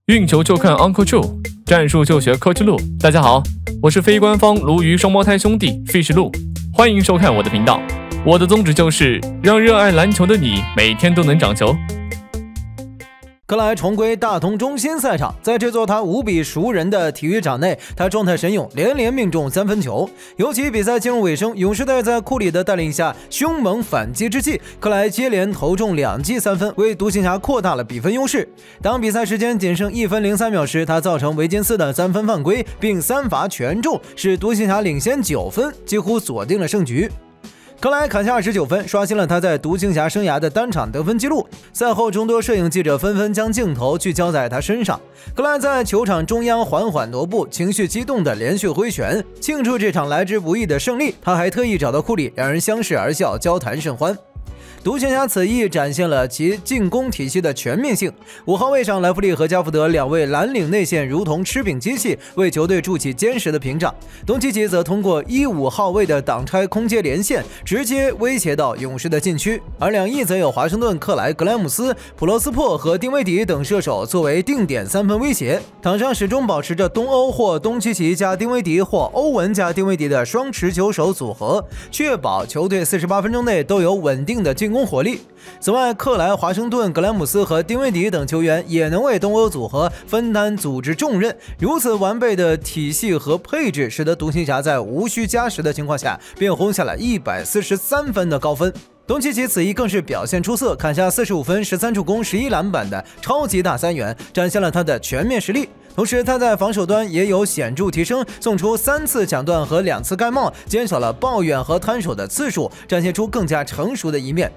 运球就看 Uncle Joe， 战术就学 Coach 陆。大家好，我是非官方鲈鱼双胞胎兄弟 Fish 陆，欢迎收看我的频道。我的宗旨就是让热爱篮球的你每天都能长球。克莱重归大同中心赛场，在这座他无比熟人的体育场内，他状态神勇，连连命中三分球。尤其比赛进入尾声，勇士队在库里的带领下凶猛反击之际，克莱接连投中2记三分，为独行侠扩大了比分优势。当比赛时间仅剩1分03秒时，他造成维金斯的3分犯规，并3罚全中，使独行侠领先9分，几乎锁定了胜局。克莱砍下29分，刷新了他在独行侠生涯的单场得分纪录。赛后，众多摄影记者纷纷将镜头聚焦在他身上。克莱在球场中央缓缓踱步，情绪激动地连续挥拳，庆祝这场来之不易的胜利。他还特意找到库里，两人相视而笑，交谈甚欢。独行侠此役展现了其进攻体系的全面性。5号位上，莱弗利和加福德两位蓝领内线如同吃饼机器，为球队筑起坚实的屏障。东契奇则通过1、5号位的挡拆空接连线，直接威胁到勇士的禁区。而两翼则有华盛顿、克莱、格莱姆斯、普罗斯珀和丁威迪等射手作为定点3分威胁。场上始终保持着东欧或东契奇加丁威迪或欧文加丁威迪的双持球手组合，确保球队48分钟内都有稳定的进攻火力。此外，克莱、华盛顿、格莱姆斯和丁威迪等球员也能为东欧组合分担组织重任。如此完备的体系和配置，使得独行侠在无需加时的情况下，便轰下了143分的高分。东契奇此役更是表现出色，砍下45分、13助攻、11篮板的超级大三元，展现了他的全面实力。同时，他在防守端也有显著提升，送出3次抢断和2次盖帽，减少了抱怨和摊手的次数，展现出更加成熟的一面。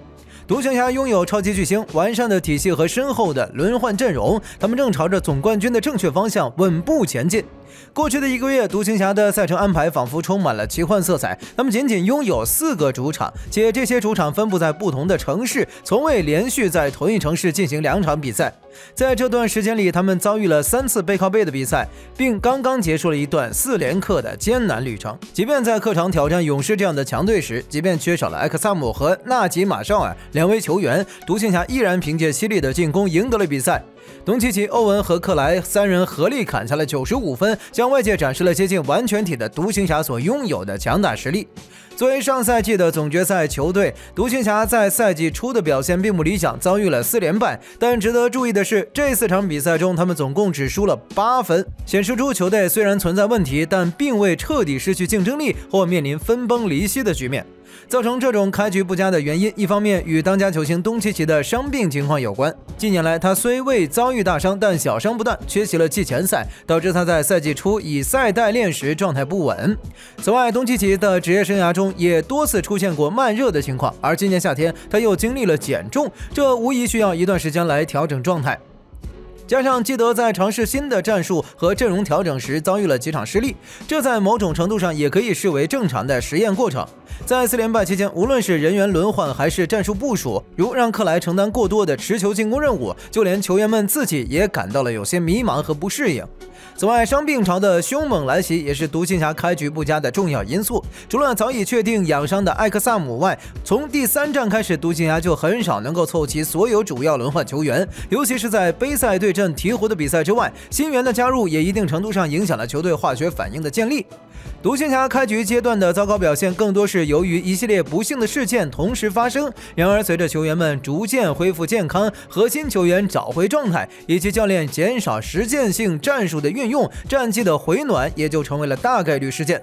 独行侠拥有超级巨星、完善的体系和深厚的轮换阵容，他们正朝着总冠军的正确方向稳步前进。过去的1个月，独行侠的赛程安排仿佛充满了奇幻色彩。他们仅仅拥有4个主场，且这些主场分布在不同的城市，从未连续在同一城市进行2场比赛。在这段时间里，他们遭遇了3次背靠背的比赛，并刚刚结束了一段4连客的艰难旅程。即便在客场挑战勇士这样的强队时，即便缺少了埃克萨姆和纳吉马绍尔2位球员，独行侠依然凭借犀利的进攻赢得了比赛。东契奇、欧文和克莱3人合力砍下了95分，向外界展示了接近完全体的独行侠所拥有的强大实力。作为上赛季的总决赛球队，独行侠在赛季初的表现并不理想，遭遇了4连败。但值得注意的是，这4场比赛中，他们总共只输了8分，显示出球队虽然存在问题，但并未彻底失去竞争力或面临分崩离析的局面。造成这种开局不佳的原因，一方面与当家球星东契奇的伤病情况有关。近年来，他虽未遭遇大伤，但小伤不断，缺席了季前赛，导致他在赛季初以赛代练时状态不稳。此外，东契奇的职业生涯中也多次出现过慢热的情况，而今年夏天他又经历了减重，这无疑需要一段时间来调整状态。加上基德在尝试新的战术和阵容调整时遭遇了几场失利，这在某种程度上也可以视为正常的实验过程。在4连败期间，无论是人员轮换还是战术部署，如让克莱承担过多的持球进攻任务，就连球员们自己也感到了有些迷茫和不适应。此外，伤病潮的凶猛来袭也是独行侠开局不佳的重要因素。除了早已确定养伤的埃克萨姆外，从第3战开始，独行侠就很少能够凑齐所有主要轮换球员，尤其是在杯赛对阵鹈鹕的比赛之外，新援的加入也一定程度上影响了球队化学反应的建立。独行侠开局阶段的糟糕表现，更多是由于一系列不幸的事件同时发生。然而，随着球员们逐渐恢复健康，核心球员找回状态，以及教练减少实践性战术的运用，战绩的回暖也就成为了大概率事件。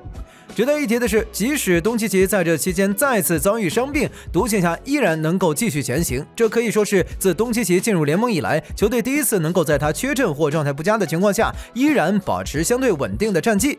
值得一提的是，即使东契奇在这期间再次遭遇伤病，独行侠依然能够继续前行。这可以说是自东契奇进入联盟以来，球队第一次能够在他缺阵或状态不佳的情况下，依然保持相对稳定的战绩。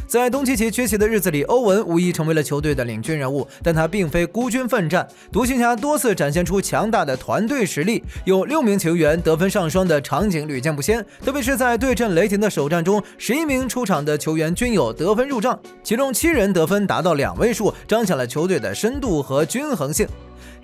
在东契奇缺席的日子里，欧文无疑成为了球队的领军人物，但他并非孤军奋战。独行侠多次展现出强大的团队实力，有6名球员得分上双的场景屡见不鲜。特别是在对阵雷霆的首战中，11名出场的球员均有得分入账，其中7人得分达到2位数，彰显了球队的深度和均衡性。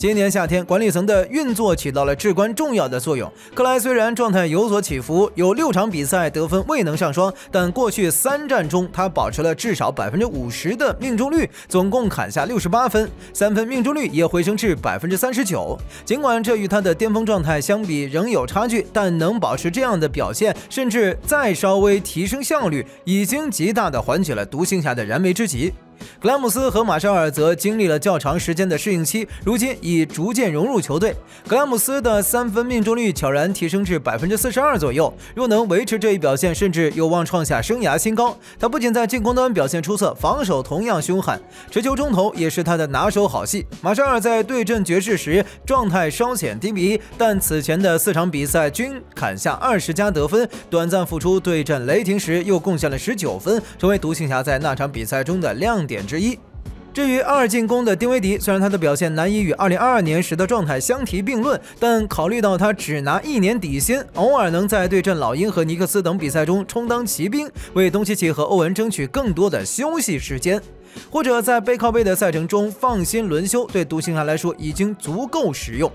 今年夏天，管理层的运作起到了至关重要的作用。克莱虽然状态有所起伏，有6场比赛得分未能上双，但过去3战中他保持了至少50%的命中率，总共砍下68分，3分命中率也回升至39%。尽管这与他的巅峰状态相比仍有差距，但能保持这样的表现，甚至再稍微提升效率，已经极大地缓解了独行侠的燃眉之急。格兰姆斯和马绍尔则经历了较长时间的适应期，如今已逐渐融入球队。格兰姆斯的3分命中率悄然提升至42%左右，若能维持这一表现，甚至有望创下生涯新高。他不仅在进攻端表现出色，防守同样凶悍，持球中投也是他的拿手好戏。马绍尔在对阵爵士时状态稍显低迷，但此前的4场比赛均砍下20加得分，短暂复出对阵雷霆时又贡献了19分，成为独行侠在那场比赛中的亮点之一。至于2进攻的丁威迪，虽然他的表现难以与2022年时的状态相提并论，但考虑到他只拿1年底薪，偶尔能在对阵老鹰和尼克斯等比赛中充当骑兵，为东契奇和欧文争取更多的休息时间，或者在背靠背的赛程中放心轮休，对独行侠来说已经足够实用。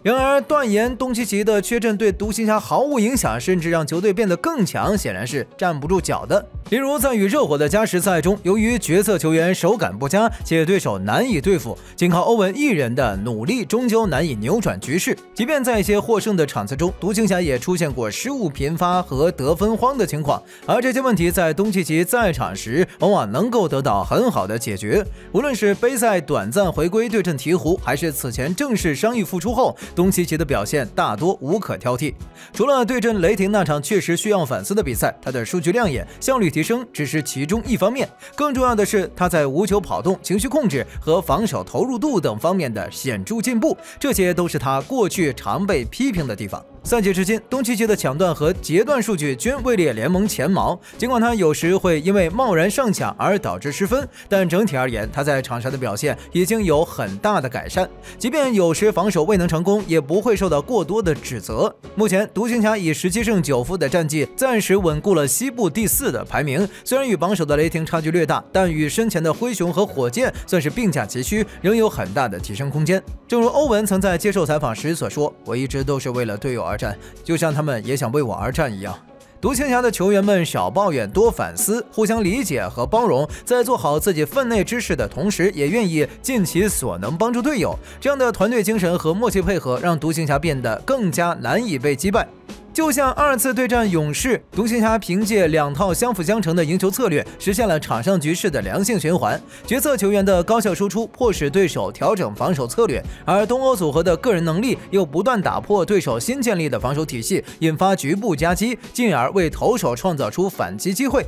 然而，断言东契奇的缺阵对独行侠毫无影响，甚至让球队变得更强，显然是站不住脚的。例如，在与热火的加时赛中，由于角色球员手感不佳，且对手难以对付，仅靠欧文一人的努力，终究难以扭转局势。即便在一些获胜的场次中，独行侠也出现过失误频发和得分荒的情况，而这些问题在东契奇在场时，往往能够得到很好的解决。无论是杯赛短暂回归对阵鹈鹕，还是此前正式伤愈复出后，东契奇的表现大多无可挑剔。除了对阵雷霆那场确实需要反思的比赛，他的数据亮眼，效率提升只是其中一方面，更重要的是他在无球跑动、情绪控制和防守投入度等方面的显著进步，这些都是他过去常被批评的地方。赛季至今，东契奇的抢断和截断数据均位列联盟前茅。尽管他有时会因为贸然上抢而导致失分，但整体而言，他在场上的表现已经有很大的改善。即便有时防守未能成功，也不会受到过多的指责。目前，独行侠以17胜9负的战绩，暂时稳固了西部第4的排名。虽然与榜首的雷霆差距略大，但与身前的灰熊和火箭算是并驾齐驱，仍有很大的提升空间。正如欧文曾在接受采访时所说：“我一直都是为了队友而战，就像他们也想为我而战一样。”独行侠的球员们少抱怨多反思，互相理解和包容，在做好自己分内之事的同时，也愿意尽其所能帮助队友。这样的团队精神和默契配合，让独行侠变得更加难以被击败。就像2次对战勇士，独行侠凭借2套相辅相成的赢球策略，实现了场上局势的良性循环。角色球员的高效输出迫使对手调整防守策略，而东欧组合的个人能力又不断打破对手新建立的防守体系，引发局部夹击，进而为投手创造出反击机会。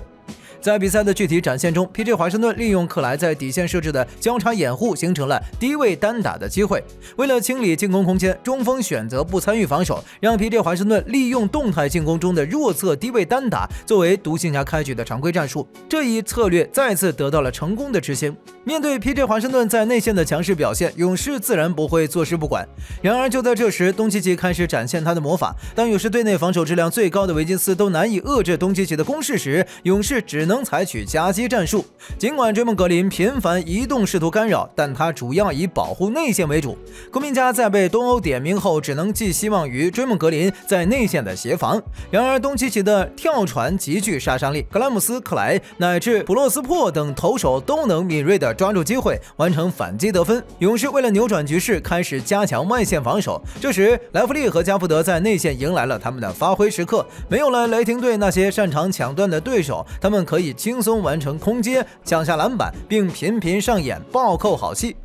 在比赛的具体展现中 ，PJ 华盛顿利用克莱在底线设置的交叉掩护，形成了低位单打的机会。为了清理进攻空间，中锋选择不参与防守，让 PJ 华盛顿利用动态进攻中的弱侧低位单打作为独行侠开局的常规战术。这一策略再次得到了成功的执行。面对 PJ 华盛顿在内线的强势表现，勇士自然不会坐视不管。然而就在这时，东契奇开始展现他的魔法。当勇士队内防守质量最高的维金斯都难以遏制东契奇的攻势时，勇士只能采取夹击战术。尽管追梦格林频繁移动试图干扰，但他主要以保护内线为主。国民家在被东欧点名后，只能寄希望于追梦格林在内线的协防。然而东契奇的跳传极具杀伤力，格兰姆斯、克莱乃至普洛斯珀等投手都能敏锐地抓住机会，完成反击得分。勇士为了扭转局势，开始加强外线防守。这时莱弗利和加福德在内线迎来了他们的发挥时刻。没有了雷霆队那些擅长抢断的对手，他们可以轻松完成空接，抢下篮板，并频频上演暴扣好戏。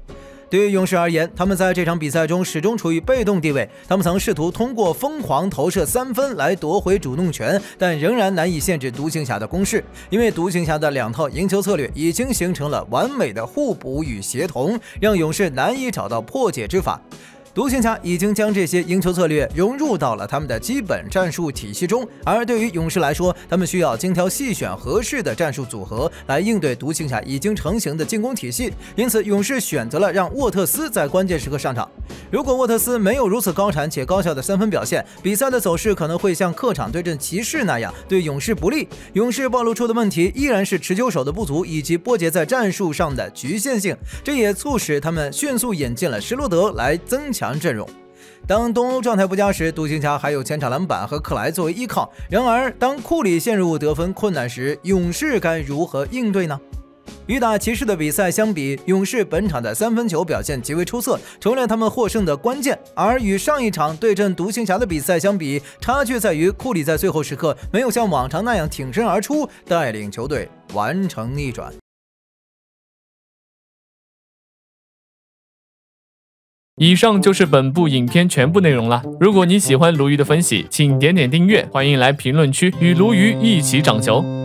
对于勇士而言，他们在这场比赛中始终处于被动地位。他们曾试图通过疯狂投射3分来夺回主动权，但仍然难以限制独行侠的攻势，因为独行侠的2套赢球策略已经形成了完美的互补与协同，让勇士难以找到破解之法。独行侠已经将这些赢球策略融入到了他们的基本战术体系中，而对于勇士来说，他们需要精挑细选合适的战术组合来应对独行侠已经成型的进攻体系。因此，勇士选择了让沃特斯在关键时刻上场。如果沃特斯没有如此高产且高效的三分表现，比赛的走势可能会像客场对阵骑士那样对勇士不利。勇士暴露出的问题依然是持球手的不足以及波杰在战术上的局限性，这也促使他们迅速引进了施罗德来增强阵容。当东欧状态不佳时，独行侠还有前场篮板和克莱作为依靠。然而，当库里陷入得分困难时，勇士该如何应对呢？与打骑士的比赛相比，勇士本场的三分球表现极为出色，成了他们获胜的关键。而与上一场对阵独行侠的比赛相比，差距在于库里在最后时刻没有像往常那样挺身而出，带领球队完成逆转。以上就是本部影片全部内容了。如果你喜欢鲈鱼的分析，请点点订阅，欢迎来评论区与鲈鱼一起涨球。